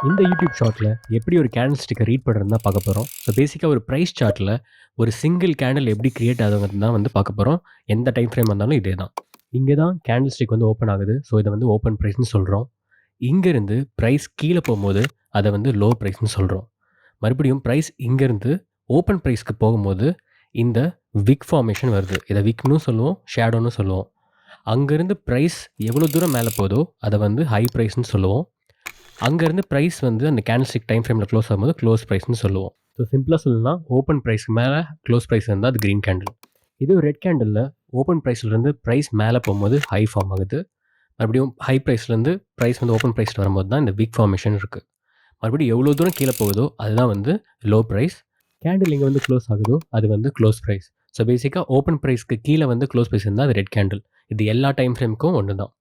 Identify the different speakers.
Speaker 1: இந்த யூடியூப் ஷார்ட்ல எப்படி ஒரு கேண்டில் ஸ்டிக்கை ரீட் பண்ணுறதுன்னு தான் பார்க்க போகிறோம். ஸோ பேசிக்காக ஒரு ப்ரைஸ் சார்ட்டில் ஒரு சிங்கிள் கேண்டில் எப்படி கிரியேட் ஆகுதுங்கிறது தான் வந்து பார்க்க போகிறோம். எந்த டைம் ஃப்ரேம் வந்தாலும் இதே தான். இங்கே தான் கேண்டில் ஸ்டிக் வந்து ஓப்பன் ஆகுது. ஸோ இதை வந்து ஓப்பன் ப்ரைஸ்னு சொல்கிறோம். இங்கேருந்து ப்ரைஸ் கீழே போகும்போது அதை வந்து லோ ப்ரைஸ்னு சொல்கிறோம். மறுபடியும் ப்ரைஸ் இங்கேருந்து ஓப்பன் ப்ரைஸ்க்கு போகும்போது இந்த விக் ஃபார்மேஷன் வருது. இதை விக்னு சொல்லுவோம், ஷேடோன்னு சொல்லுவோம். அங்கேருந்து ப்ரைஸ் எவ்வளோ தூரம் மேலே போதோ அதை வந்து ஹை ப்ரைஸ்னு சொல்லுவோம். அங்கேருந்து ப்ரைஸ் வந்து அந்த கேண்டில்ஸ்டிக் டைம் ஃப்ரேமில் க்ளோஸ் ஆகும்போது க்ளோஸ் ப்ரைஸ்னு சொல்லுவோம். ஸோ சிம்பிளாக சொல்லணும்னா ஓப்பன் ப்ரைஸ்க்கு மேலே க்ளோஸ் ப்ரைஸ் இருந்தால் அது க்ரீன் கேண்டில். இது ரெட் கேண்டிலில் ஓப்பன் ப்ரைஸ்லேருந்து ப்ரைஸ் மேலே போகும்போது ஹை ஃபார்ம் ஆகுது. மறுபடியும் ஹை ப்ரைஸ்லேருந்து ப்ரைஸ் வந்து ஓப்பன் ப்ரைஸில் வரும்போது தான் இந்த பிக் ஃபார்மேஷன் இருக்குது. மறுபடியும் எவ்வளோ தூரம் கீழே போகுதோ அதுதான் வந்து லோ ப்ரைஸ். கேண்டில் எங்கே வந்து க்ளோஸ் ஆகுதோ அது வந்து க்ளோஸ் ப்ரைஸ். ஸோ பேசிக்காக ஓப்பன் ப்ரைஸ்க்கு கீழே வந்து க்ளோஸ் ப்ரைஸ் இருந்தால் அது ரெட் கேண்டில். இது எல்லா டைம் ஃப்ரேமுக்கும் ஒன்று தான்.